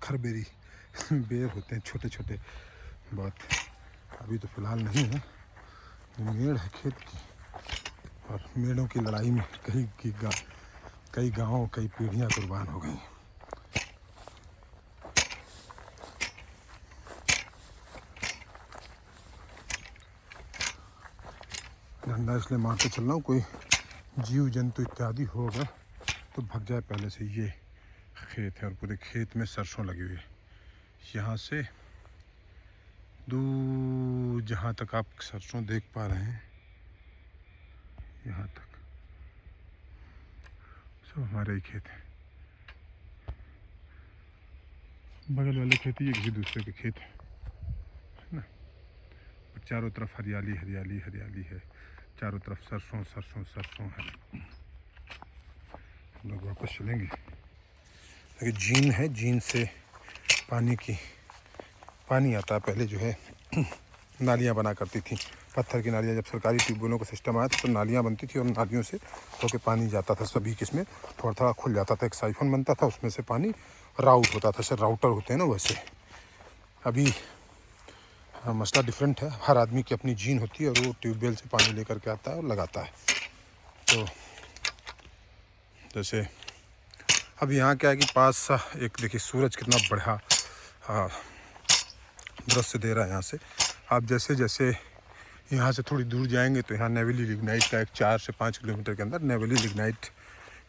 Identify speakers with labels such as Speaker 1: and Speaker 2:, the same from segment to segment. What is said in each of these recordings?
Speaker 1: खरबेरी बेर होते हैं छोटे छोटे बहुत। अभी तो फ़िलहाल नहीं है। मेड़ है खेत की, और मेड़ों की लड़ाई में कई गाँव कई पीढ़ियाँ कुर्बान हो गई। डंडा इसलिए मार के चल रहा हूँ, कोई जीव जंतु इत्यादि होगा तो भाग जाए पहले से। ये खेत है और पूरे खेत में सरसों लगी हुई है। यहाँ से दूर जहाँ तक आप सरसों देख पा रहे हैं, यहाँ तक सब हमारे ही खेत है। बगल वाले खेती ये किसी दूसरे के खेत है ना। और चारों तरफ हरियाली हरियाली हरियाली है, चारों तरफ सरसों सरसों सरसों है। हम लोग वापस चलेंगे। देखिए झील है, झील से पानी आता है। पहले जो है नालियाँ बना करती थी, पत्थर की नालियाँ। जब सरकारी ट्यूबवेलों का सिस्टम आया तो नालियाँ बनती थी और नालियों से होकर पानी जाता था सभी, किसमें थोड़ा थोड़ा खुल जाता था, एक साइफन बनता था, उसमें से पानी राउट होता था। जैसे राउटर होते हैं ना वैसे। अभी मसला डिफरेंट है, हर आदमी की अपनी झील होती है और वो ट्यूबवेल से पानी लेकर के आता है और लगाता है। तो जैसे अब यहाँ क्या है कि पास सा एक देखिए सूरज कितना बढ़िया दृश्य दे रहा है। यहाँ से आप जैसे जैसे यहाँ से थोड़ी दूर जाएंगे तो यहाँ नेवेली लिग्नाइट का एक 4 से 5 किलोमीटर के अंदर नेवेली लिग्नाइट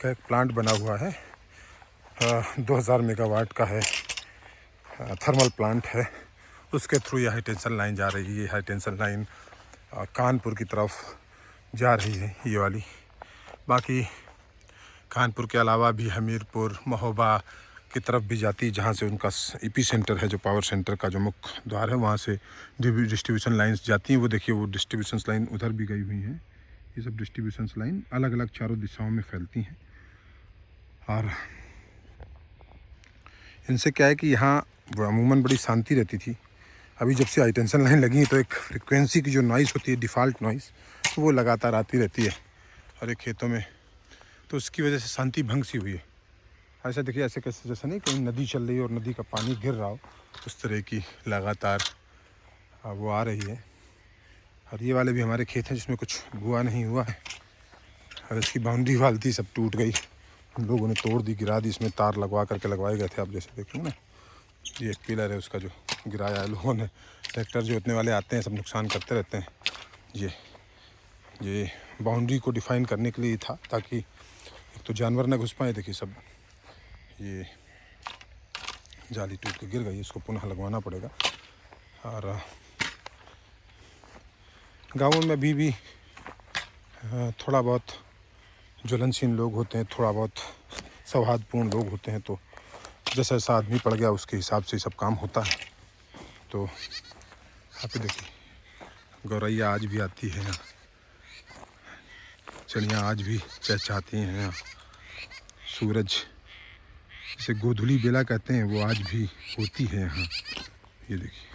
Speaker 1: का एक प्लांट बना हुआ है। 2000 मेगावाट का है, थर्मल प्लांट है। उसके थ्रू ये हाई टेंशन लाइन जा रही है। ये हाई टेंशन लाइन कानपुर की तरफ जा रही है ये वाली। बाकी कानपुर के अलावा भी हमीरपुर महोबा की तरफ भी जाती है, जहाँ से उनका ईपी सेंटर है, जो पावर सेंटर का जो मुख्य द्वार है, वहाँ से डिस्ट्रीब्यूशन लाइंस जाती हैं। वो देखिए वो डिस्ट्रीब्यूशन लाइन उधर भी गई हुई हैं। ये सब डिस्ट्रीब्यूशन लाइन अलग अलग चारों दिशाओं में फैलती हैं। और इनसे क्या है कि यहाँ अमूमन बड़ी शांति रहती थी। अभी जब से हाई टेंशन लाइन लगी तो एक फ्रिक्वेंसी की जो नॉइज़ होती है, डिफ़ॉल्ट नॉइज़, तो वो लगातार आती रहती है हर एक खेतों में। तो उसकी वजह से शांति भंग सी हुई है। ऐसा देखिए, ऐसे कैसे जैसा नहीं कहीं नदी चल रही है और नदी का पानी गिर रहा हो, उस तरह की लगातार वो आ रही है। और ये वाले भी हमारे खेत हैं जिसमें कुछ बुआ नहीं हुआ है। और इसकी बाउंड्री वाल थी, सब टूट गई, हम लोगों ने तोड़ दी, गिरा दी। इसमें तार लगवा करके लगवाए गए थे। आप जैसे देखेंगे ना, ये एक पिलर है उसका जो गिराया है लोगों ने। ट्रैक्टर जोतने वाले आते हैं, सब नुकसान करते रहते हैं। ये बाउंड्री को डिफ़ाइन करने के लिए था, ताकि एक तो जानवर ना घुस पाए। देखिए सब ये जाली टूट के गिर गई, इसको पुनः लगवाना पड़ेगा। और गाँवों में अभी भी थोड़ा बहुत ज्वलनशील लोग होते हैं, थोड़ा बहुत सौहार्दपूर्ण लोग होते हैं। तो जैसा जैसा आदमी पड़ गया उसके हिसाब से सब काम होता है। तो यहाँ पे देखिए गौरैया आज भी आती है यहाँ, चिड़ियाँ आज भी चहचहाती हैं यहाँ। सूरज जिसे गोधुली बेला कहते हैं वो आज भी होती है यहाँ। ये देखिए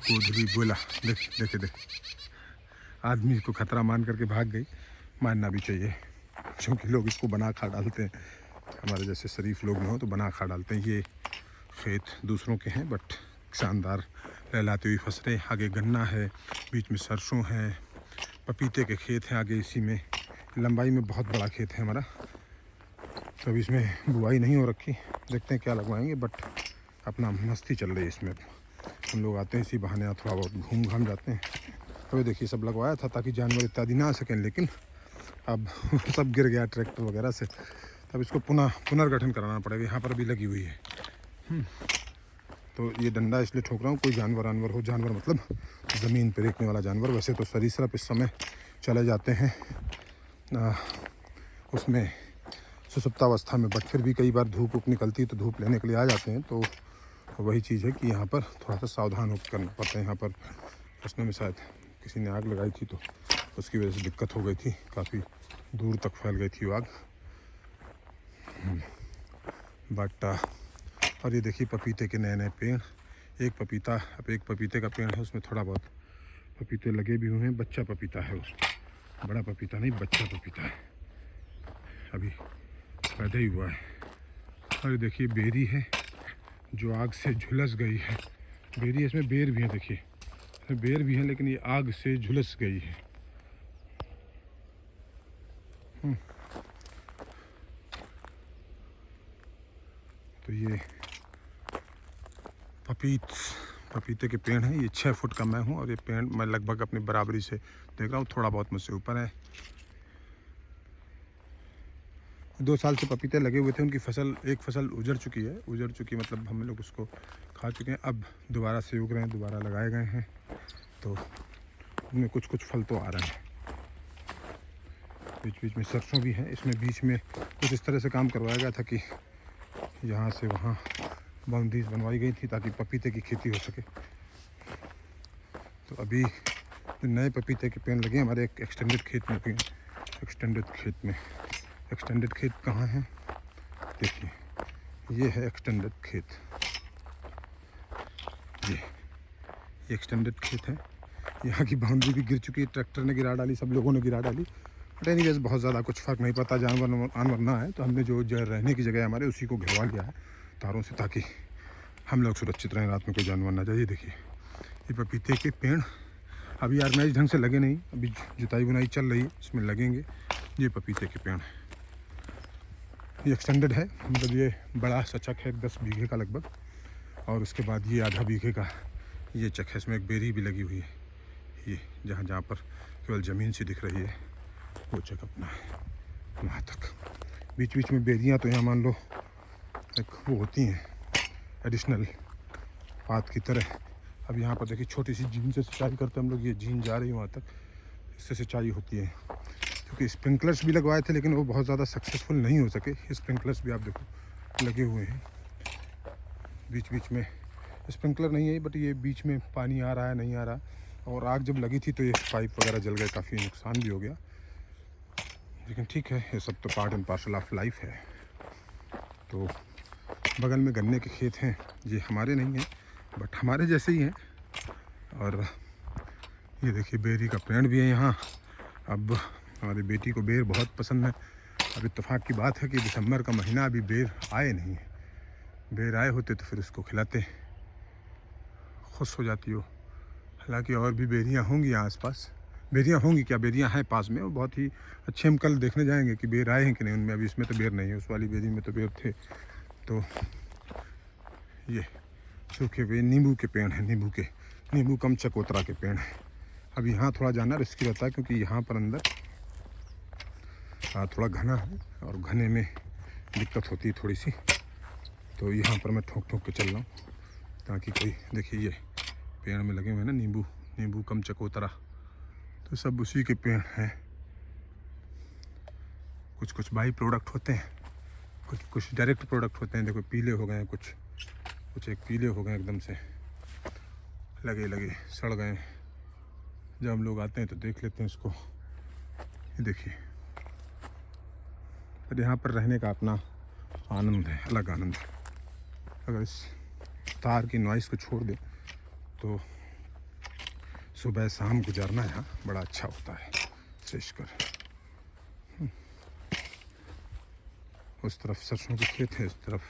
Speaker 1: गोधुली बेला, देखिए आदमी को खतरा मान करके भाग गई। मानना भी चाहिए, क्योंकि लोग इसको बना खा डालते हैं। हमारे जैसे शरीफ लोग न हो तो बना खा डालते हैं। ये खेत दूसरों के हैं, बट शानदार लहलाती हुई फसलें। आगे गन्ना है, बीच में सरसों है, पपीते के खेत हैं आगे। इसी में लंबाई में बहुत बड़ा खेत है हमारा। तो अभी इसमें बुआई नहीं हो रखी, देखते हैं क्या लगवाएंगे। बट अपना मस्ती चल रही है इसमें। हम लोग आते हैं इसी बहाने, थोड़ा बहुत घूम घाम जाते हैं। तो देखिए सब लगवाया था ताकि जानवर इत्यादि ना आ सकें, लेकिन अब सब गिर गया ट्रैक्टर वगैरह से। तब इसको पुनर्गठन कराना पड़ेगा। यहाँ पर भी लगी हुई है। तो ये डंडा इसलिए ठोक रहा हूँ, कोई जानवर हो, जानवर मतलब ज़मीन पर देखने वाला जानवर। वैसे तो सरीसृप इस समय चले जाते हैं उसमें सुसुप्तावस्था में, बट फिर भी कई बार धूप निकलती है तो धूप लेने के लिए आ जाते हैं। तो वही चीज़ है कि यहाँ पर थोड़ा सा सावधान होकर करना पड़ता है। यहाँ पर फसलों में शायद किसी ने आग लगाई थी तो उसकी वजह से दिक्कत हो गई थी, काफ़ी दूर तक फैल गई थी वो आग। बट और ये देखिए पपीते के नए नए पेड़। एक पपीते का पेड़ है, उसमें थोड़ा बहुत पपीते लगे भी हुए हैं। बच्चा पपीता है वो, बड़ा पपीता नहीं, बच्चा पपीता है, अभी पैदा ही हुआ है। और ये देखिए बेरी है जो आग से झुलस गई है। बेरी, इसमें बेर भी है, देखिए इसमें बेर भी है, लेकिन ये आग से झुलस गई है। तो ये पपीते के पेड़ हैं। ये 6 फुट का मैं हूँ और ये पेड़ मैं लगभग अपनी बराबरी से देख रहा हूँ, थोड़ा बहुत मुझसे ऊपर है। 2 साल से पपीते लगे हुए थे, उनकी एक फसल उजड़ चुकी मतलब हम लोग उसको खा चुके हैं। अब दोबारा से उग रहे हैं, दोबारा लगाए गए हैं, तो उनमें कुछ फल तो आ रहे हैं। बीच बीच में सरसों भी है। इसमें बीच में कुछ इस तरह से काम करवाया गया था कि यहाँ से वहाँ बाउंड्रीज बनवाई गई थी ताकि पपीते की खेती हो सके। तो अभी नए पपीते के पेड़ लगे हमारे एक एक्सटेंडेड खेत में। एक्सटेंडेड खेत कहाँ है? देखिए, ये है एक्सटेंडेड खेत। ये एक्सटेंडेड खेत है। यहाँ की बाउंड्री भी गिर चुकी है, ट्रैक्टर ने गिरा डाली, सब लोगों ने गिरा डाली। बट एनीवेज बहुत ज़्यादा कुछ फ़र्क नहीं पड़ता, जानवर ना है। तो हमने जो रहने की जगह हमारे उसी को घेरवा लिया है तारों से, ताकि हम लोग सुरक्षित रहें, रात में कोई जानवर ना जाए। देखिए ये पपीते के पेड़ अभी ऑर्गेनाइज ढंग से लगे नहीं, अभी जुताई बुनाई चल रही है, इसमें लगेंगे। ये पपीते के पेड़ ये एक्सटेंडेड है, मतलब ये बड़ा सा चक है 10 बीघे का लगभग। और उसके बाद ये आधा बीघे का ये चक है, इसमें एक बेरी भी लगी हुई है। ये जहाँ पर केवल ज़मीन सी दिख रही है वो चक अपना है, वहाँ तक। बीच बीच में बेरियाँ तो यहाँ मान लो एक वो होती हैं एडिशनल पात की तरह। अब यहाँ पर देखिए छोटी सी झील से सिंचाई करते हम लोग, ये झील जा रही है वहाँ तक, इससे सिंचाई होती है। क्योंकि स्प्रिंकलर्स भी लगवाए थे लेकिन वो बहुत ज़्यादा सक्सेसफुल नहीं हो सके। स्प्रिंकलर्स भी आप देखो लगे हुए हैं बीच बीच में। स्प्रिंकलर नहीं है बट ये बीच में पानी आ रहा है, नहीं आ रहा। और आग जब लगी थी तो ये पाइप वगैरह जल गए, काफ़ी नुकसान भी हो गया। लेकिन ठीक है, ये सब तो part and parcel of life है। तो बगल में गन्ने के खेत हैं, ये हमारे नहीं हैं बट हमारे जैसे ही हैं। और ये देखिए बेरी का पेड़ भी है यहाँ। अब हमारी बेटी को बेर बहुत पसंद है। अब इत्तेफाक की बात है कि दिसंबर का महीना अभी बेर आए नहीं है। बेर आए होते तो फिर उसको खिलाते, खुश हो जाती हो। हालांकि और भी बेरियाँ होंगी यहाँ आसपास। बेरियाँ होंगी क्या, बेरियाँ हैं पास में, वो बहुत ही अच्छे। हम कल देखने जाएंगे कि बेर आए हैं कि नहीं उनमें। अभी इसमें तो बेर नहीं है, उस वाली बेरी में तो बेर थे। तो ये सूखे हुए नींबू के पेड़ हैं, नींबू कम चकोतरा के पेड़ हैं। अब यहाँ थोड़ा जाना रिस्की रहता है क्योंकि यहाँ पर अंदर थोड़ा घना है और घने में दिक्कत होती है थोड़ी सी। तो यहाँ पर मैं ठोक के चल रहा हूँ ताकि कोई, देखिए ये पेड़ में लगे हुए हैं ना नींबू कम चकोतरा, तो सब उसी के पेड़ हैं। कुछ बाई प्रोडक्ट होते हैं, कुछ डायरेक्ट प्रोडक्ट होते हैं। देखो पीले हो गए, कुछ एक पीले हो गए एकदम से, लगे सड़ गए। जब हम लोग आते हैं तो देख लेते हैं इसको। ये देखिए, पर यहाँ पर रहने का अपना आनंद है, अलग आनंद है। अगर इस तार की नॉइज़ को छोड़ दे तो सुबह शाम गुजारना यहाँ बड़ा अच्छा होता है। विशेषकर उस तरफ सरसों के खेत है, इस तरफ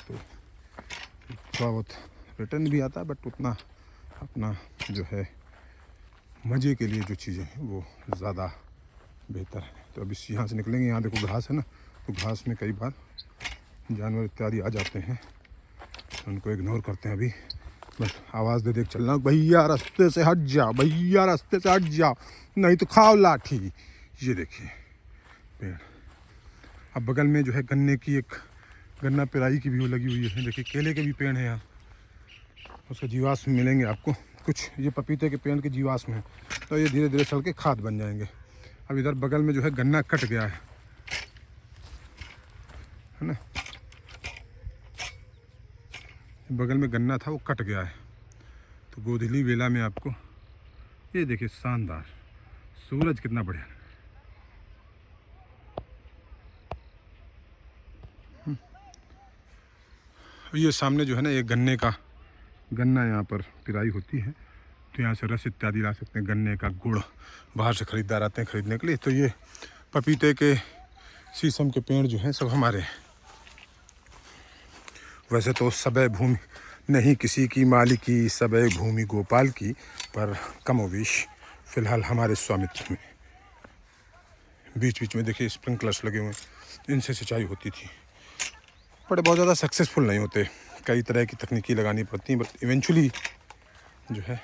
Speaker 1: तो थोड़ा बहुत रिटर्न भी आता है बट उतना अपना जो है मज़े के लिए जो चीज़ें हैं वो ज़्यादा बेहतर है। तो अब इस यहाँ से निकलेंगे, यहाँ देखो घास है ना, तो घास में कई बार जानवर इत्यादि आ जाते हैं, तो उनको इग्नोर करते हैं अभी। बस आवाज़ दे चलना, भैया रास्ते से हट जा, भैया रास्ते से हट जा, नहीं तो खाओ लाठी। ये देखिए पेड़। अब बगल में जो है गन्ने की एक गन्ना पेराई की भी वो लगी हुई है। देखिए केले के भी पेड़ हैं यहाँ, उसके जीवाश्म मिलेंगे आपको कुछ। ये पपीते के पेड़ के जीवाश्म हैं, तो ये धीरे धीरे सड़ के खाद बन जाएंगे। अब इधर बगल में जो है गन्ना कट गया है ना, बगल में गन्ना था वो कट गया है। तो गोधली वेला में आपको ये देखिए शानदार सूरज कितना बढ़िया। ये सामने जो है ना, ये गन्ना यहाँ पर पिराई होती है, तो यहाँ से रस इत्यादि ला सकते हैं। गन्ने का गुड़ बाहर से खरीदार आते हैं खरीदने के लिए। तो ये पपीते के शीशम के पेड़ जो हैं सब हमारे हैं। वैसे तो सबे भूमि नहीं किसी की मालिकी, सबे भूमि गोपाल की, पर कमोवेश फ़िलहाल हमारे स्वामित्व में। बीच बीच में देखिए स्प्रिंकलर्स लगे हुए हैं, इनसे सिंचाई होती थी। बट बहुत ज़्यादा सक्सेसफुल नहीं होते, कई तरह की तकनीकी लगानी पड़ती हैं, बट इवेंचुअली जो है